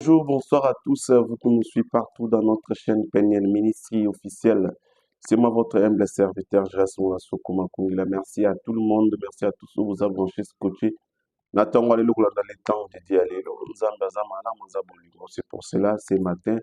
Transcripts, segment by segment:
Bonjour, bonsoir à tous, vous qui nous suivez partout dans notre chaîne Peniel Ministry officielle. C'est moi votre humble serviteur, Jason Sokoma Kungila. Merci à tout le monde, merci à tous ceux qui vous avez branché, scotché. Nathan Walelo dans les temps de Dialelo, Nzamba Zamana, Nzaboligo. C'est pour cela, ce matin,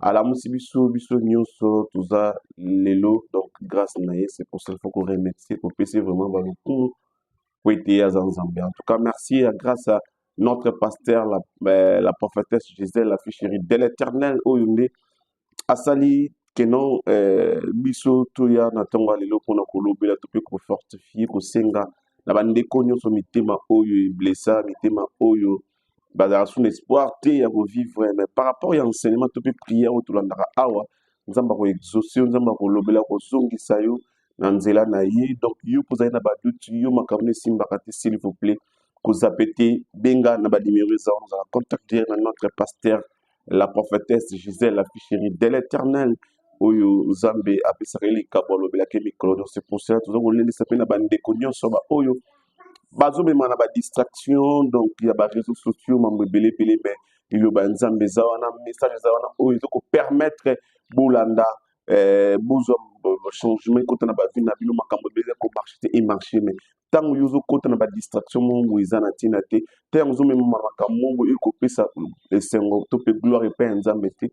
à la Moussibiso, Biso Nyoso, Touza, Lelo, donc grâce à Naye, c'est pour cela qu'il faut qu'on remercie, pour passer vraiment dans le coup. Oui, à Zanzambie. En tout cas, merci grâce à notre pasteur, la prophétesse Gisèle, la fille chérie de l'éternel, Oyunde, Asali, Kenon, Biso, Toya, Natonga, Lelo, Pona Kolobe, la Topé, ko fortifier, ko senga, la bande konyo, so mitema, Oyo, blessa, mitema, Oyo, bazar son espoir, te, ya ko vivre, mais par rapport à l'enseignement, Topé, prière, Otulandara, Awa, Nzamba ko exaucer, Nzamba ko lobela, ko zongi sayo, Nanzela na ye, donc yo posa na badutu yo makamne simbakate s'il vous plaît, ko zapete benga na ba numéro za on va contacter notre pasteur la prophétesse Gisèle la fille chérie de l'éternel oyo Zambe apesareli kabolo bela ke mikolo donc c'est pour ça toujours le laisser na bande konyo so ba oyo bazo mema na ba distraction donc il y a ba réseaux sociaux mambe belé mais il ba Nzambe za wana message za wana oyo ko permettre bolanda bozo changement côté na ba vie na bino makambo beza ko marché et marché mais tant yuzo côté na ba distraction mongo izana tina te tant zo même makambo e ko pesa esengo to pe gloire et paix Nzambe te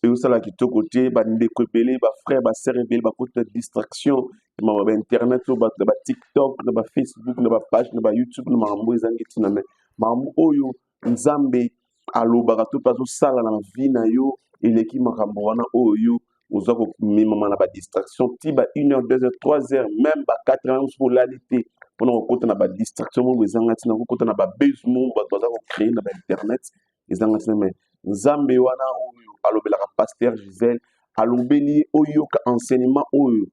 et aussi la kitoko te ba ndeko belé ba frère ba sœur belé ba côté distraction ma ba internet ba TikTok na ba Facebook na ba page na ba YouTube na makambo ezangi tina mais makambo oyo Nzambe alobaka to pazo sala na vie na yo eleki makambo wana oyo aux autres na ba distraction ti ba 1h 2h 3h même ba 4h pour l'alité on a côté na ba distraction mo ezanga tina ko côté na ba besoin ba baza ko créer na ba internet ezanga tina mais Nzambe wana oyo alobela ka pasteur Gisèle alobeli oyo ka enseignement oyo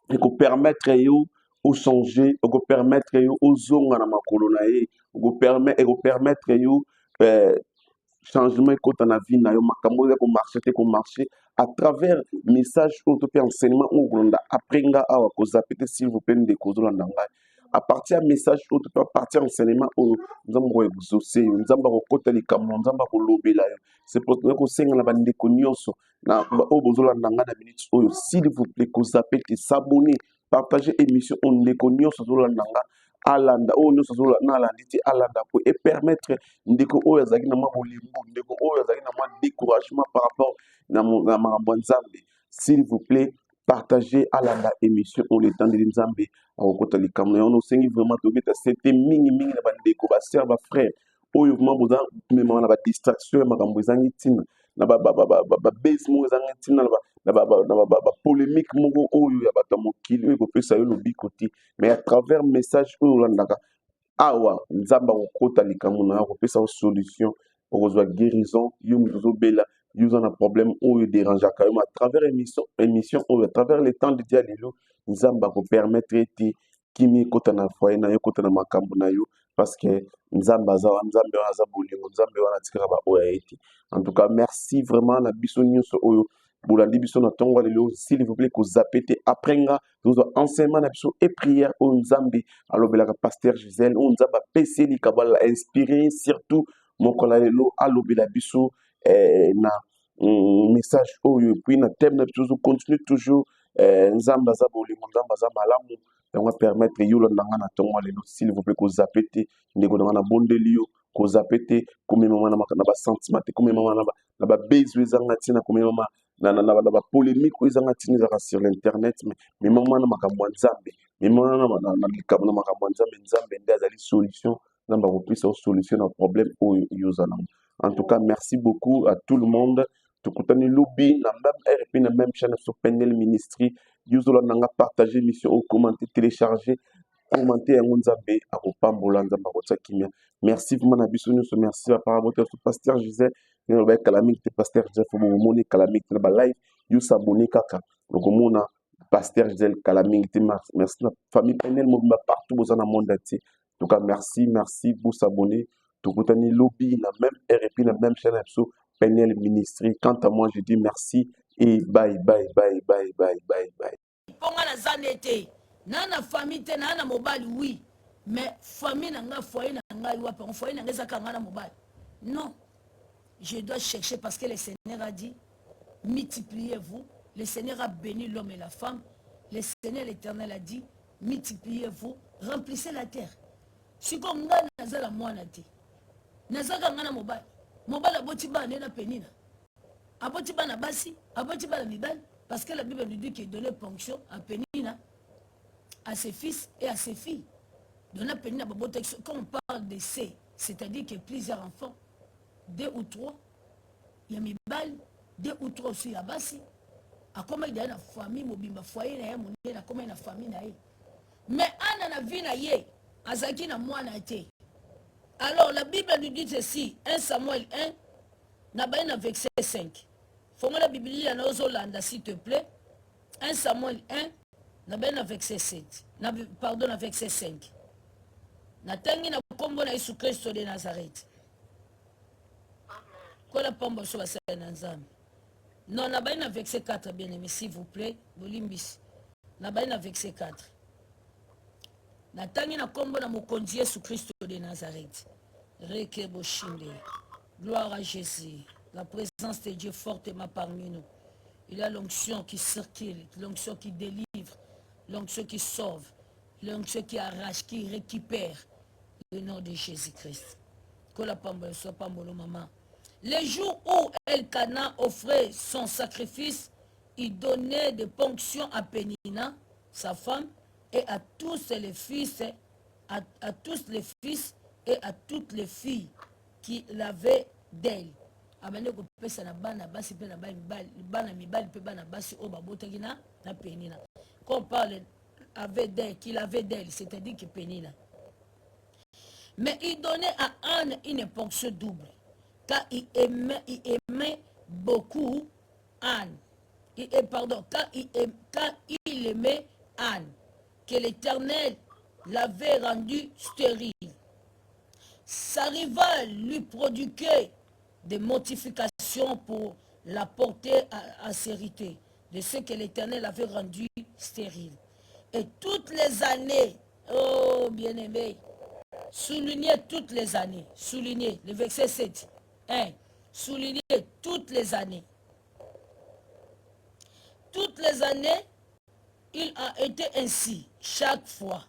et ko permettre yo au changer ko permettre yo au zonga na makolo na ye ko permettre yo changement côté na vie na yo makambo ya ko marcher à travers message ou to enseignement ou ronda aprenga awa ko zapete s'il vous plaît de kozolanda ngai à partir message ou to partir enseignement ou nzamba ko exaucer nzamba ko kota likambo nzamba ko lobela yo c'est pour ko senga na bande ko nyonso na o bozolanda ngai na minute oyo s'il vous plaît ko zapete s'abonner partager émission on ne ko nyonso zolanda ngai alanda o nyonso na alandi ti alanda po et permettre ndeko oyo azali na mwa bolimbu ndeko oyo azali na mwa découragement par rapport na makambo Nzambe s'il vous plaît partagez alanda émission on le temps de Nzambe akokota likambo on osengi vraiment tobeta c'était mingi na bandeko ba sœur ba frère oyo vraiment boza mema na ba distraction ya makambo ezangi tina na ba base mo ezangi tina na ba polémique moko oyo ya bato mokili oyo kopesa yo lobiko te mais à travers message oyo olandaka awa Nzamba kokota likambo na yo kopesa yo solution okozwa guérison yo moto ozobela yo oza na problème oyo dérangeaka yo à travers émission oyo à travers le temps de dia lelo Nzamba kopermettre ete kimi ekota na foyer na yo ekota na makambo na yo parce que Nzambe aza Nzambe wana aza bolingo Nzambe wana atikaka ba oyo ete en tout cas merci vraiment na biso nyonso oyo bolandi biso na ntongo lelo s'il vous plaît ko zapete aprenga tozo enseignement na biso et prière o Nzambe alobelaka pasteur Gisèle o Nzamba peseli kabala inspiré surtout mokola lelo alobela biso na message oyo puis na thème na biso continue toujours Nzamba za bolingo Nzamba za malamu on va permettre yolo nanga na ntongo lelo s'il vous plaît ko zapete ndeko na bondeli yo ko zapete comme mama na ba sentiment comme mama na ba besoin ezanga tina comme mama na ba polémique ezanga tina za sur l'internet mais mama na makambo Nzambe mais mama na likambo na makambo Nzambe Nzambe nde azali solution Nzamba ko pesa solution na problème oyo yozana en tout cas merci beaucoup à tout le monde tukutani lobby na même RP na même chaîne sur Peniel Ministry yuzola nanga partager mission au commenter télécharger commenter yango Nzambe akopambola Nzamba kotsa kimia merci vraiment na biso nyonso merci par rapport au pasteur Gisèle ne ba calamite te pasteur Gisèle fo mo moni calamite na ba live you s'abonner kaka donc mona pasteur Gisèle calamite merci na famille Peniel mobimba partout dans le monde entier en tout cas merci vous s'abonner tukutani lobby na même RP na même chaîne so Peniel Ministry. Quant à moi, je dis merci et bye. Ponga na zanete, na famille te na mobile oui, mais famille na nga foyer na nga wapi, foyer na nga zaka nga na mobile. Non. je dois chercher parce que le Seigneur a dit, multipliez-vous. Le Seigneur a béni l'homme et la femme. Le Seigneur l'Éternel a dit, multipliez-vous, remplissez la terre. Si comme nga nazala mwana te, nazaka nga na mobali. Mobali aboti bana na penina. Aboti bana basi, aboti bana mibali. Parce que la Bible nous dit qu'il donnait ponction à Pénina, à ses fils et à ses filles. Donna Pénina, quand on parle de C, c'est-à-dire qu'il y a plusieurs enfants, 2 ou 3, il y a mibali, 2 ou 3 aussi à basi. À comment il y a une famille, mobimba foyer, na mon na comment une famille na. Mais Anna na vie na ye, azaki na moi na te. Alors la Bible nous dit ceci, 1 Samuel 1, na verset 5. Faut que la Bible y en a s'il te plaît. 1 Samuel 1, na verset 7. Pardon, na verset 5. Na tangi na kombo na Yesu Kristo de Nazareth. Quoi la pombe sur la Nzambe? Non, na verset 4, bien aimé, s'il vous plaît. Bolimbis. Na verset 4. Na tangi na kombo na mokonzi Yesu Kristo de Nazareth. Reke boshinde. Gloire à Jésus. La présence de Dieu fortement parmi nous. Il y a l'onction qui circule, l'onction qui délivre, l'onction qui sauve, l'onction qui arrache, qui récupère. Le nom de Jésus-Christ. Que la parole soit pas mon maman. Les jours où Elkana offrait son sacrifice, il donnait des ponctions à Pénina, sa femme, et à tous les fils, à tous les fils et à toutes les filles qui l'avaient d'elle. Abane ko pesa na bana basi pe na bana mibali pe bana basi o babotaki na Pénina. Quand on parle avec d'elle, qu'il avait d'elle, c'est-à-dire que Pénina. Mais il donnait à Anne une ponction double, car il aimait beaucoup Anne. Car il aimait Anne, que l'Éternel l'avait rendue stérile. Sa rivale lui prodiguait des mortifications pour la porter à sérité de ce que l'Éternel avait rendu stérile. Et toutes les années, oh bien-aimé, soulignez toutes les années, soulignez le verset 7, 1, soulignez toutes les années. Toutes les années, il a été ainsi, chaque fois.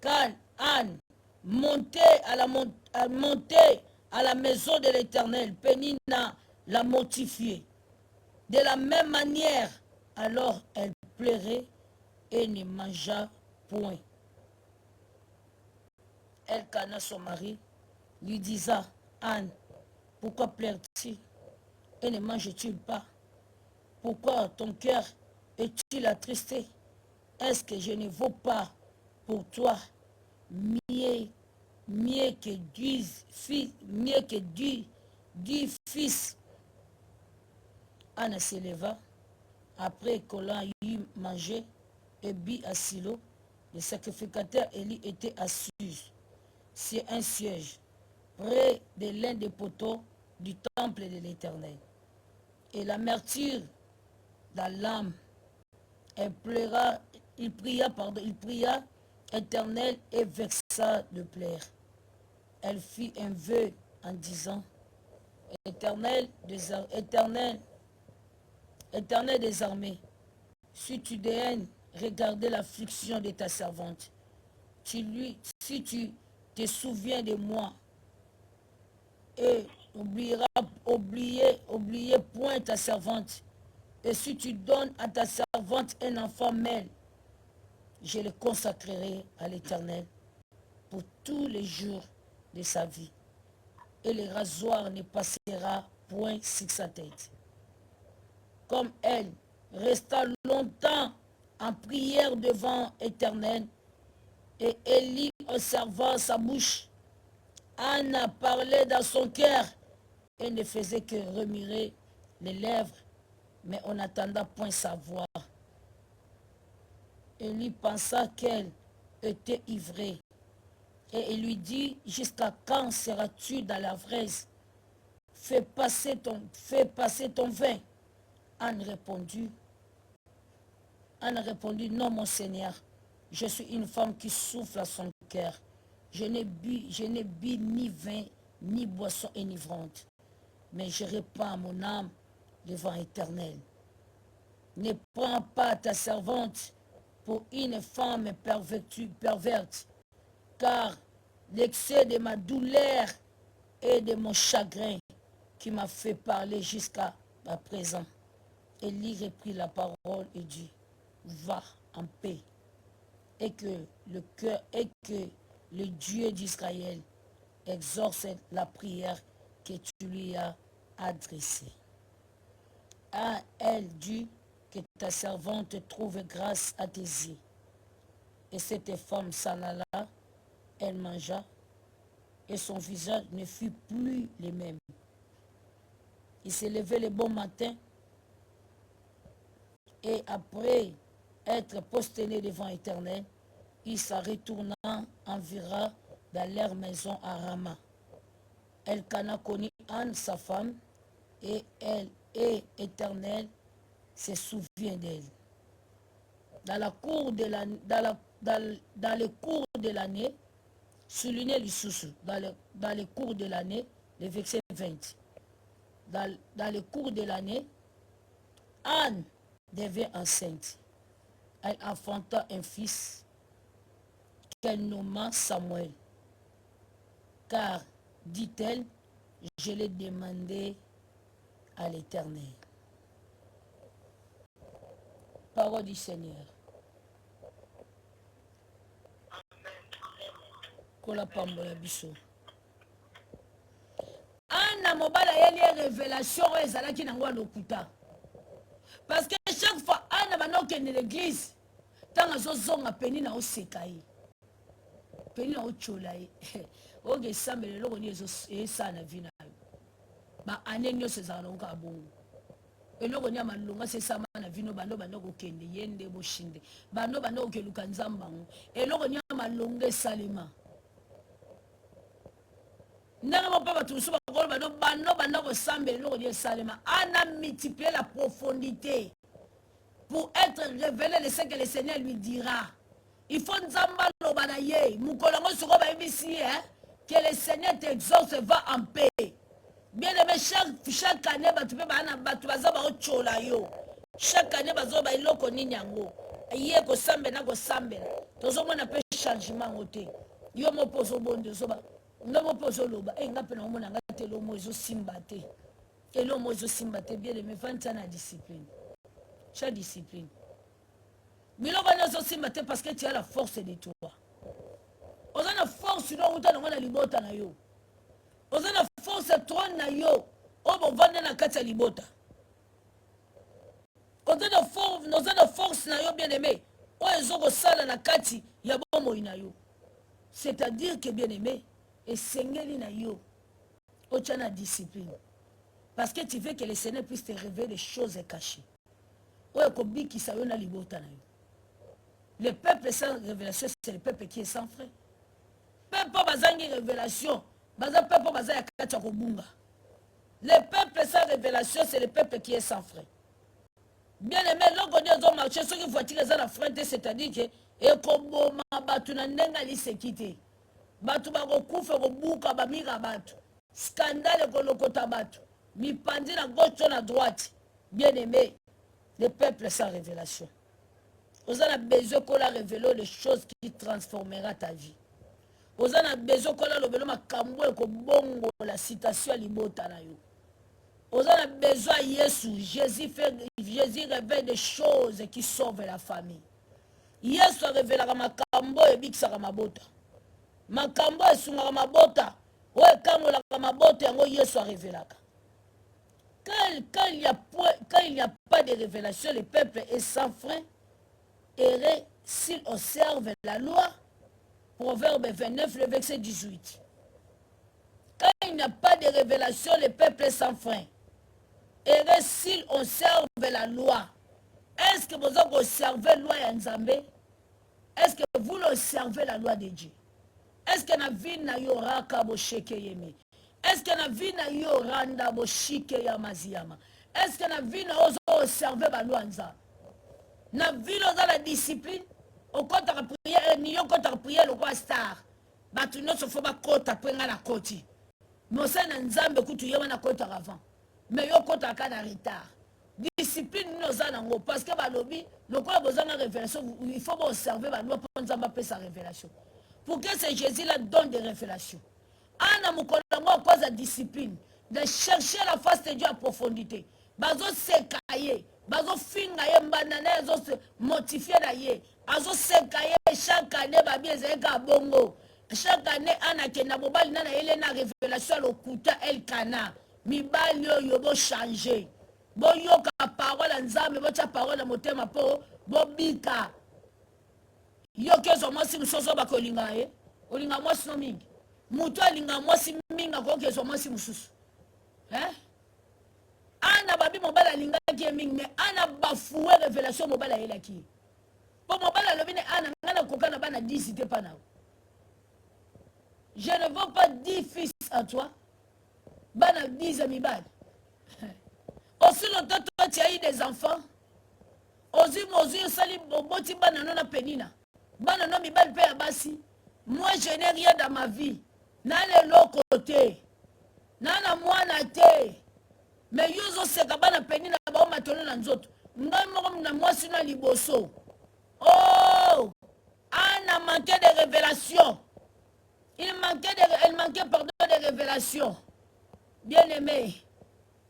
Quand Anne montait à la maison de l'Éternel, Pénina l'a mortifiée. De la même manière, alors elle pleurait et ne mangea point. Elkana, son mari, lui disa, Anne, pourquoi pleures-tu et ne manges-tu pas? Pourquoi ton cœur est-il attristé? Est-ce que je ne vaux pas pour toi mieux que 10 fils? Anne se leva après qu'on l'a eu mangé et bu à Silo. Le sacrificateur Élie était assis sur un siège près de l'un des poteaux du temple de l'Éternel. Et l'amertume dans l'âme, il pria Éternel et vexa de plaire. Elle fit un vœu en disant, Éternel des armées, si tu daignes regarder l'affliction de ta servante, si tu te souviens de moi et oublier point ta servante, et si tu donnes à ta servante un enfant mâle, je le consacrerai à l'Éternel pour tous les jours de sa vie, et le rasoir ne passera point sur sa tête. Comme elle resta longtemps en prière devant l'Éternel, et Élie observa sa bouche, Anna parlait dans son cœur et ne faisait que remuer les lèvres, mais on n'attendait point sa voix. Élie pensa qu'elle était ivrée, et il lui dit, jusqu'à quand seras-tu dans la vraise? Fais passer ton vin. Anne répondit, non mon Seigneur, je suis une femme qui souffle à son cœur. Je n'ai bu ni vin, ni boisson enivrante. mais je répands mon âme devant l'Éternel. Ne prends pas ta servante pour une femme perverte, car l'excès de ma douleur et de mon chagrin qui m'a fait parler jusqu'à présent. Élie reprit la parole et dit, va en paix, et que le Dieu d'Israël exauce la prière que tu lui as adressée. Elle dit que ta servante trouve grâce à tes yeux. Et cette femme s'en alla, elle mangea, et son visage ne fut plus le même. Il s'est levé le bon matin, et après être prosterné devant l'Éternel, il s'en retourna environ dans leur maison à Rama. Elkana connut Anne, sa femme, et elle et l'Éternel se souvient d'elle. Dans le cours de l'année, souligné le sous dans le cours de l'année, le verset 20. Dans le cours de l'année, Anne devint enceinte. Elle enfanta un fils qu'elle nomma Samuel. Car, dit-elle, je l'ai demandé à l'Éternel. Parole du Seigneur. Kola pambola biso. Anna mobala yeli révélation ezalaki nango lokuta. Parce que chaque fois Anna banokende l'église, tanga zozonga peni na osekai. Peni na ochola ye. Oge sambele loko ni esa na vina. Ba anenyo sezala nka bongo. Eloko nya malunga sesama na vino bando kokende yende boshinde. Bando keluka nzambango. Eloko nya malunga salima. Nanga papa tout ça bando kosambela eloko nya salima. Ana multiplier la profondité pour être révélé de ce que le Seigneur lui dira. Il faut nzamba loba na ye. Mukolongo soko ba ibisi que le Seigneur t'exauce, va en paix. Bien aimé, chaque année, chaque année, iloko nini yango. Iye ko sambe na ko sambe. Tozo mona pe changement ote. Yo mo poso bonde soba. No mo poso loba. Ngape na mona ngate lo mo zo simbate. Elo mo zo simbate bien aimé, fanta na discipline. Chaque discipline. Biloko na zo simbate parce que tu as la force de toi. Oza na force no uta na libota na yo. Oza na force trône na yo obo vanda na kati ya libota. Oza na force na yo bien aimé oyo ezoko sala na kati ya bomoi na yo. C'est-à-dire que bien aimé esengeli na yo otia na discipline. Parce que tu veux que le Seigneur puisse te révéler des choses cachées. Oyo kobikisa yo na libota na yo. Le peuple sans révélation, c'est le peuple qui est sans frein. Peuple bazangi révélation. Le peuple sans révélation, c'est le peuple qui est sans frein. Bien aimé, lorsqu'on dit aux marchés, ceux qui voient-ils les en frein, c'est-à-dire que et comme batu na ndenga li sekite. Batu ba kokufa ko buka ba mira batu. Scandale ko lokota batu. Mi pandi na gauche na droite. Bien aimé, le peuple sans révélation. Vous avez besoin qu'on la révèle les choses qui transformera ta vie. Vous avez besoin qu'on la révèle la citation à libota na yo. Vous avez besoin Jésus révèle des choses qui sauvent la famille. Jésus révèle makambo et biksa mabota. Makambo et sunga mabota. Ouais, quand mabota yango Jésus révèle. Quand il n'y a pas de révélation, le peuple est sans frein. Et s'il observe la loi, Proverbe 29, le verset 18. Quand il n'y a pas de révélation, le peuple est sans frein. Et s'il observe la loi, est-ce que vous observez la loi Nzambe? Est-ce que vous observez la loi de Dieu? Est-ce que na vie na yo raka bo sheke yemi? Est-ce que na vie na yo randa bo shike ya maziyama? Est-ce que na vie na ozo observer la loi Nzambe? Na vie dans la discipline, au compte de prière, ni au compte de prière le roi star. Batu no se faut pas kota prenga la koti. mosala nzambe kutu ye wana kotaka avant mais yo kotaka na retard discipline nini oza nango parce que balobi lokola bozanga révélation il faut boobserve baloi mpo nzambe apesa révélation pour que ce Jésus là donne des révélations ana mokolo yango akoza discipline de chercher la face de Dieu à profondité bazoseka ye bazofinga ye mbanda na ye azomotifie na ye azoseka ye chaque année babi ezalaka bongo chaque année anakenda mobali nana yele na révélation ya lokuta elkana mibali oyo bochange boyoka parole ya nzambe botya parole ya motema mpo bobika yoki ozwa mwasi mosusu baka olinga ye olinga mwasi no mingi moto alinga mwasi mingi akoki ezwa mwasi mosusu ana babi mobali alingaki ye mingi me ana bafue révélation mobali ayelaki ye mpo mobali alobi ne ana ngai nakoka na bana 10 te mpa nao. Je ne veux pas 10 fils à toi. Bana 10 amis bad. Aussi longtemps toi tu as eu des enfants. Aussi sali boti bana non penina. Bana non mi bad pe abasi. Moi je n'ai rien dans ma vie. Nale l'autre côté. Nana mwana te. Mais yuzo seka bana penina ba matolo na nzoto. Ngai moko na mwasi na liboso. Oh! Ana manqué de révélation. Elle manquait pardon, de révélations. Bien-aimé,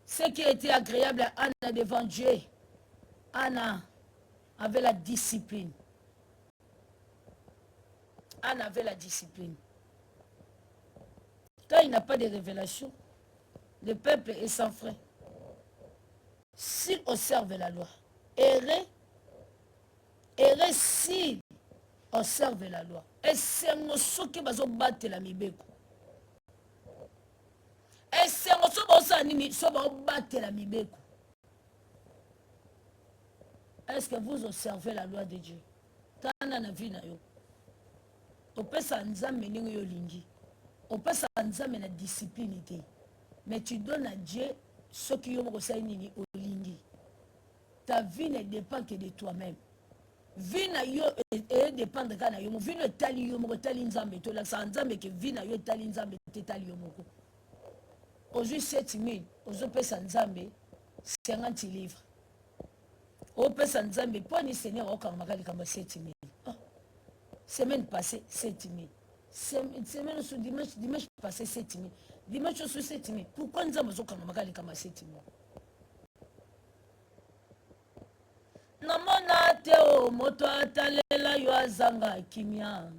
ce qui était agréable à Anna devant Dieu, Anna avait la discipline. Anna avait la discipline. Quand il n'a pas de révélation, le peuple est sans frein. S'il observe la loi, errer s'il observe la loi. Et c'est un soki bazo battre la mibeko. Et c'est un soki bazo battre la mibeko. Est-ce que vous observez la loi de Dieu? Tana na vie na yo. Opesa nzambe ningo yo lingi. Opesa nzambe na discipline te. Mais tu donnes à Dieu ce qui yo moko sai nini olingi. Ta vie ne dépend que de toi-même. Vie na yo dépendre kana yo vie no tali yo moko tali nzambe to la nzambe ke vie na yo tali nzambe te tali yo moko aujourd'hui 7000 ozo pesa nzambe 50 livres o pesa nzambe poni seigneur okanga makali kamba 7000 semaine passée 7000 semaine sous dimanche passé 7000 dimanche sous 7000 pourquoi nzambe okanga makali kamba 7000 namona te o moto atalela yo azanga kimia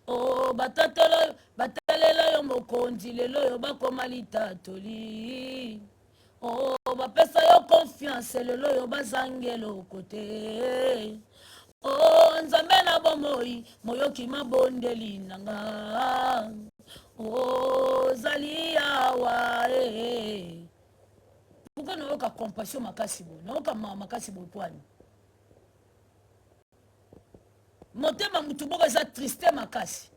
o batalela yo mokonzi lelo yo bakoma litatoli o bapesa yo confiance lelo yo bazangelo kote o nzambe na bomoi moyoki mabondeli nanga o zali awa pourquoi nayoka compassion makasi boye nayoka makasi boye pwani motema mutu moko eza triste makasi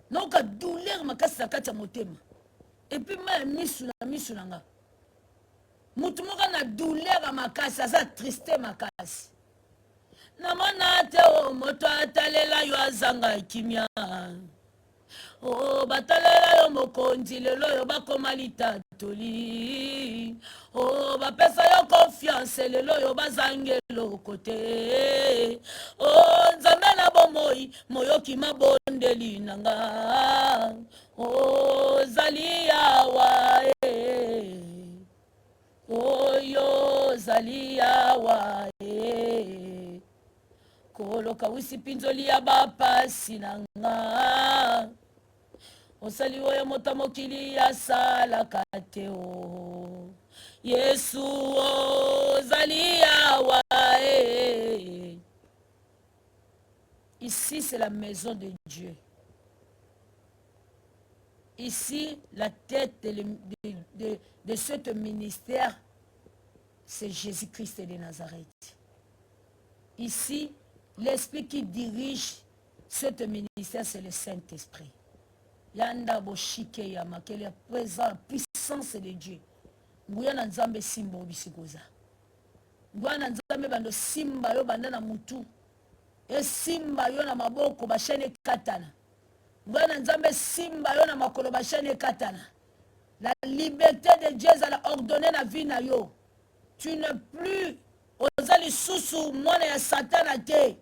nayoka douleur makasi na kati ya motema epuis ma ya misu na nga mutu moko na douleur makasi aza triste makasi namona te o moto atalela yo azanga kimia o batalela yo mokonzi lelo yo bakoma litatoli o bapesa yo confiance lelo yo bazangelo kote o nzambe na bomoi moyoki mabondeli nanga o zali awa oyo zali awa koloka wisi pinzoli ya bapasi nanga osali oyo moto mokili asalaka te o yesu ozali awa ici c'est la maison de Dieu. Ici la tête de ce ministère c'est Jésus-Christ de Nazareth. Ici l'esprit qui dirige ce ministère c'est le Saint-Esprit. Yanda boshike ya makele présent puissance de Dieu. Nguya na nzambe simba obisikoza. Nguya na nzambe bando simba yo banda na mutu. E simba yo na maboko bashene katana. ngwana nzambe simba yo na makolo bashane ekatana. La liberté de Dieu a ordonné la vie na yo. Tu n'es plus oza lisusu mwana ya satana te.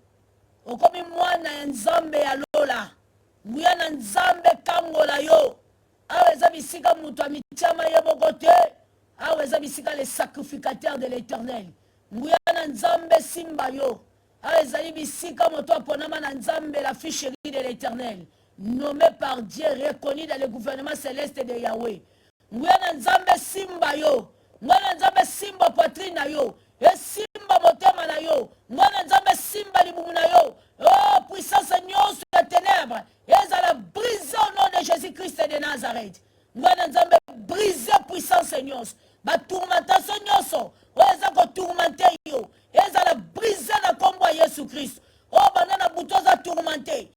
Okomi mwana ya nzambe ya lola. Nguya na nzambe kangola yo. Awa eza bisika mutu amitiama ye moko te. Awa eza bisika le sacrificateur de l'Éternel. Nguya na nzambe simba yo. Awa ezali bisika moto aponama na nzambe la ficherie de l'Éternel. Nommé par Dieu, reconnu dans le gouvernement céleste de Yahweh. Ngwana nzambe simba yo. Ngwana nzambe simba poitrine na yo. E simba motema na yo. Ngwana nzambe simba libumu na yo. Oh, puissance nyonso ya ténèbres. Ezala brisé au nom de Jésus-Christ de Nazareth. Ngwana nzambe brisé puissance nyonso. Ba tourmentation nyonso. Eza ko tourmenter yo. Ezala brisé na kombo ya Yesu Christ. Oh, banana butoza tourmenté.